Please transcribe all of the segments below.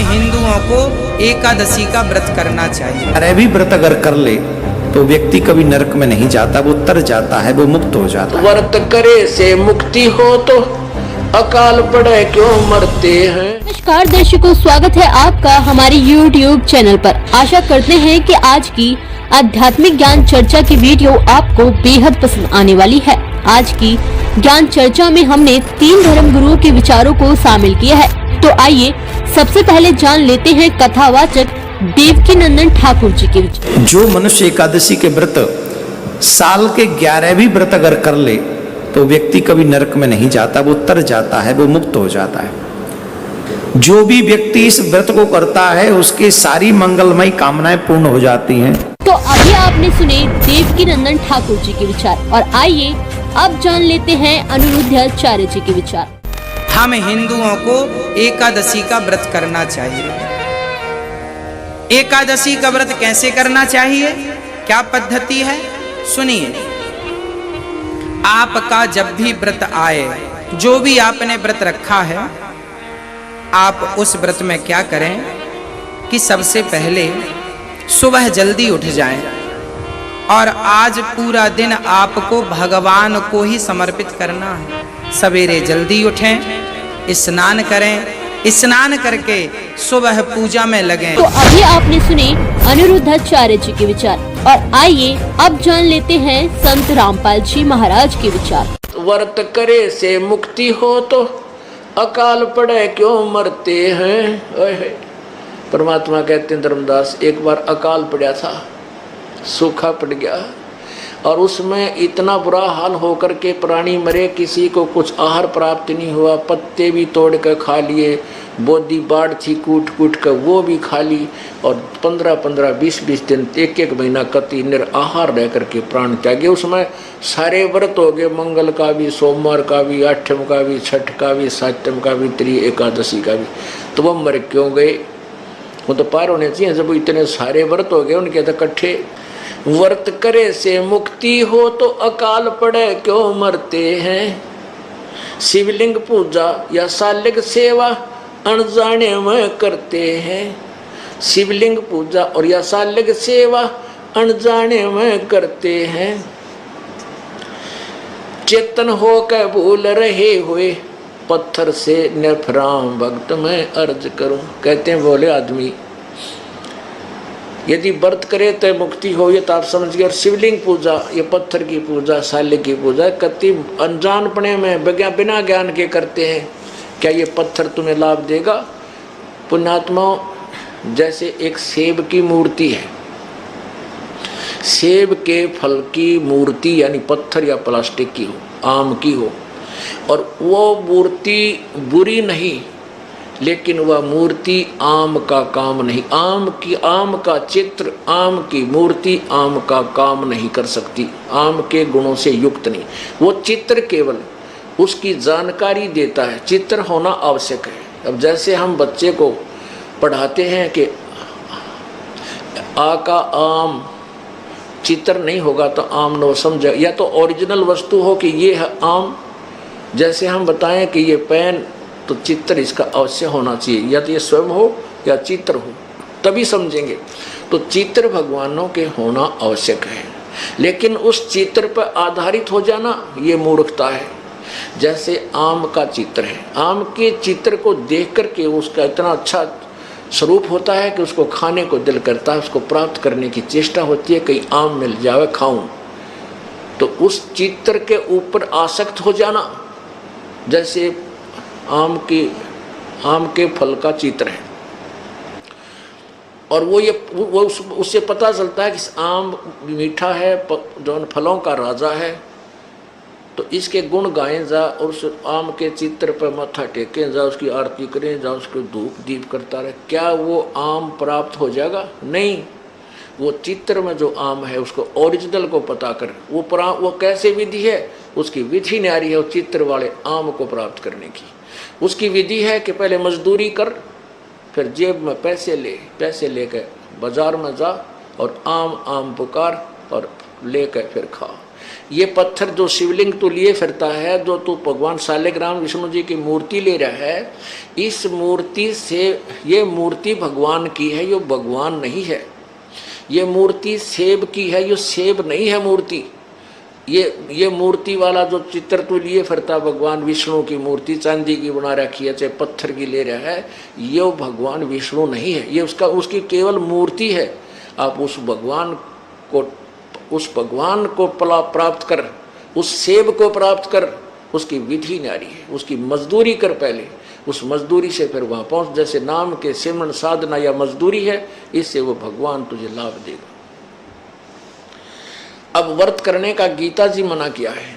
हिंदुओं को एकादशी का व्रत करना चाहिए। अरे भी व्रत अगर कर ले तो व्यक्ति कभी नरक में नहीं जाता, वो तर जाता है, वो मुक्त हो जाता है। व्रत करे से मुक्ति हो तो अकाल पड़े क्यों मरते हैं। नमस्कार दर्शकों, स्वागत है आपका हमारे YouTube चैनल पर। आशा करते हैं कि आज की आध्यात्मिक ज्ञान चर्चा की वीडियो आपको बेहद पसंद आने वाली है। आज की ज्ञान चर्चा में हमने 3 धर्म गुरुओं के विचारों को शामिल किया है। तो आइए सबसे पहले जान लेते हैं कथावाचक देवकीनंदन ठाकुर जी के विचार। जो मनुष्य एकादशी के व्रत साल के 11 भी व्रत अगर कर ले तो व्यक्ति कभी नरक में नहीं जाता, वो तर जाता है, वो मुक्त हो जाता है। जो भी व्यक्ति इस व्रत को करता है उसकी सारी मंगलमयी कामनाएं पूर्ण हो जाती हैं। तो अभी आपने सुने देवकीनंदन ठाकुर जी के विचार और आइए अब जान लेते हैं अनिरुद्धाचार्य जी के विचार। हम हिंदुओं को एकादशी का व्रत करना चाहिए। एकादशी का व्रत कैसे करना चाहिए, क्या पद्धति है, सुनिए। आपका जब भी व्रत आए, जो भी आपने व्रत रखा है, आप उस व्रत में क्या करें कि सबसे पहले सुबह जल्दी उठ जाएं और आज पूरा दिन आपको भगवान को ही समर्पित करना है। सवेरे जल्दी उठें, स्नान करें, स्नान करके सुबह पूजा में लगें। तो अभी आपने सुने अनिरुद्धाचार्य जी के विचार और आइए अब जान लेते हैं संत रामपाल जी महाराज के विचार। व्रत करे से मुक्ति हो तो अकाल पड़े क्यों मरते हैं। परमात्मा कहते हैं धर्मदास, एक बार अकाल पड़ा था, सूखा पड़ गया और उसमें इतना बुरा हाल होकर के प्राणी मरे, किसी को कुछ आहार प्राप्त नहीं हुआ, पत्ते भी तोड़ कर खा लिए, बोदी बाढ़ थी कूट कूट कर वो भी खा ली और 15-15, 20-20 दिन, एक महीना कति निराहार रह करके प्राण त्यागे। उसमें सारे व्रत हो गए, मंगल का भी, सोमवार का भी, आठम का भी, छठ का भी, सातम का भी, त्रि एकादशी का भी। तो वह मर क्यों गए? वो तो पार होने चाहिए। जब इतने सारे व्रत हो गए उनके तो इकट्ठे। व्रत करे से मुक्ति हो तो अकाल पड़े क्यों मरते हैं। शिवलिंग पूजा या सालिग सेवा अनजाने में करते हैं। शिवलिंग पूजा और या सालिग सेवा अनजाने में करते हैं। चेतन हो के भूल रहे हुए पत्थर से नफराम भक्त मैं अर्ज करूं। कहते हैं बोले आदमी यदि व्रत करे तो मुक्ति हो, ये तो आप समझिए। और शिवलिंग पूजा, ये पत्थर की पूजा, सालिग की पूजा कति अनजानपने में बिना ज्ञान के करते हैं। क्या ये पत्थर तुम्हें लाभ देगा? पुण्यात्माओं, जैसे एक सेब की मूर्ति है, सेब के फल की मूर्ति यानी पत्थर या प्लास्टिक की हो, आम की हो, और वो मूर्ति बुरी नहीं, लेकिन वह मूर्ति आम का काम नहीं, आम का चित्र, आम की मूर्ति आम का काम नहीं कर सकती, आम के गुणों से युक्त नहीं। वो चित्र केवल उसकी जानकारी देता है, चित्र होना आवश्यक है। अब जैसे हम बच्चे को पढ़ाते हैं कि आ का आम, चित्र नहीं होगा तो आम न समझे, या तो ओरिजिनल वस्तु हो कि ये है आम। जैसे हम बताएं कि ये पेन, तो चित्र इसका अवश्य होना चाहिए, या तो ये स्वयं हो या चित्र हो, तभी समझेंगे। तो चित्र भगवानों के होना आवश्यक है, लेकिन उस चित्र पर आधारित हो जाना ये मूर्खता है। जैसे आम का चित्र है, आम के चित्र को देख करके उसका इतना अच्छा स्वरूप होता है कि उसको खाने को दिल करता है, उसको प्राप्त करने की चेष्टा होती है, कहीं आम मिल जाए खाऊं। तो उस चित्र के ऊपर आसक्त हो जाना, जैसे आम के फल का चित्र है, और वो उससे पता चलता है कि आम मीठा है, जो फलों का राजा है, तो इसके गुण गाएं जा और उस आम के चित्र पर माथा टेकें जा, उसकी आरती करें जा, उसको धूप दीप करता रहे। क्या वो आम प्राप्त हो जाएगा? नहीं। वो चित्र में जो आम है उसको ओरिजिनल को पता कर, वो कैसे विधि है, उसकी विधि न्यारी है। वो चित्र वाले आम को प्राप्त करने की उसकी विधि है कि पहले मजदूरी कर, फिर जेब में पैसे लेकर बाजार में जा और आम पुकार और लेकर फिर खा। ये पत्थर जो शिवलिंग तू लिए फिरता है, जो तू भगवान शालिग्राम विष्णु जी की मूर्ति ले रहा है, इस मूर्ति से, ये मूर्ति भगवान की है, ये भगवान नहीं है। ये मूर्ति सेब की है, ये सेब नहीं है मूर्ति। ये मूर्ति वाला जो चित्र तू लिए फिरता, भगवान विष्णु की मूर्ति चांदी की बना रखी है, चाहे पत्थर की ले रहा है, ये भगवान विष्णु नहीं है, ये उसकी केवल मूर्ति है। आप उस भगवान को प्राप्त कर, उस सेब को प्राप्त कर, उसकी विधि न्यारी है, उसकी मजदूरी कर पहले, उस मजदूरी से फिर वहां पहुंच। जैसे नाम के सिमरन साधना या मजदूरी है, इससे वो भगवान तुझे लाभ देगा। अब व्रत करने का गीता जी मना किया है,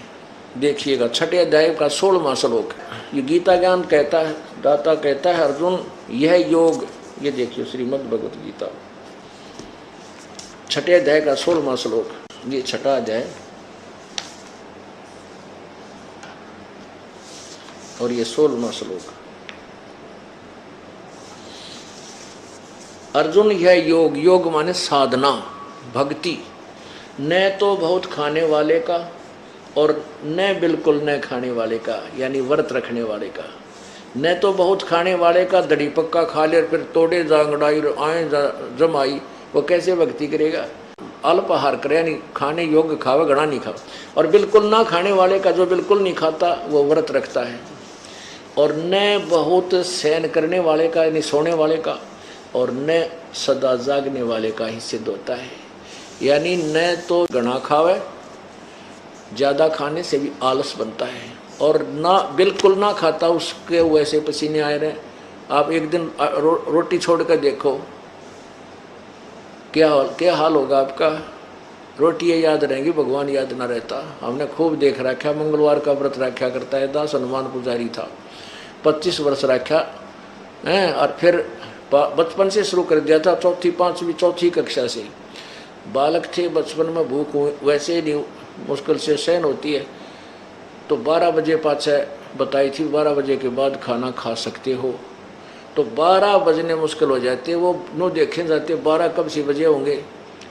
देखिएगा 6 अध्याय का 16वां श्लोक। ये गीता ज्ञान कहता है, दाता कहता है अर्जुन यह योग, ये देखिए श्रीमद् भगवत गीता 6 अध्याय का 16वां श्लोक, ये 6वां अध्याय और ये 16वां श्लोक। अर्जुन यह योग, योग माने साधना भक्ति, न तो बहुत खाने वाले का और न बिल्कुल न खाने वाले का, यानी व्रत रखने वाले का। न तो बहुत खाने वाले का दड़ी पक्का खा ले और फिर तोड़े जांगड़ाई आए जमाई, वो कैसे भक्ति करेगा? अल्पाहार करे, यानी खाने योग्य खावे, घना नहीं खावे। और बिल्कुल ना खाने वाले का, जो बिल्कुल नहीं खाता, वो व्रत रखता है। और न बहुत सहन करने वाले का, यानी सोने वाले का, और न सदा जागने वाले का ही सिद्ध होता है। यानी न तो घना खावे, ज़्यादा खाने से भी आलस बनता है, और ना बिल्कुल ना खाता, उसके वैसे पसीने आए रहे। आप एक दिन रोटी छोड़ कर देखो क्या हाल होगा आपका। रोटियाँ याद रहेंगी, भगवान याद ना रहता। हमने खूब देख रखा, मंगलवार का व्रत रखा करता है, दास हनुमान पुजारी था, 25 वर्ष रखा है, और फिर बचपन से शुरू कर दिया था, 4वीं 5वीं 4वीं कक्षा से। बालक थे, बचपन में भूख वैसे नहीं मुश्किल से सहन होती है, तो 12 बजे पाछे बताई थी, 12 बजे के बाद खाना खा सकते हो। तो 12 बजने मुश्किल हो जाते, वो नो देखे जाते 12 कब से बजे होंगे,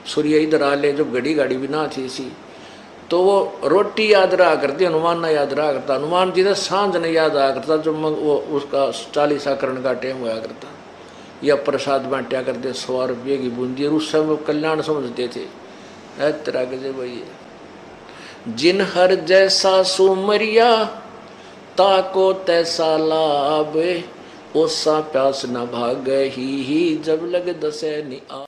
सूर्य इधर आ ले, जब गाड़ी भी ना थी इसी। तो वो रोटी याद रहा करती, हनुमान ना याद रहा करता, हनुमान जी ने सांझ ने याद आया करता, जो वो उसका 40 का टाइम होया करता, या प्रसाद बांटा करते 100 रुपये की बूंदी, और उस समय कल्याण समझते थे। तरह के भाई, जिन हर जैसा सुमरिया ताको तैसा लाभ, ओसा प्यास न भाग ही जब लग दसे नि आ।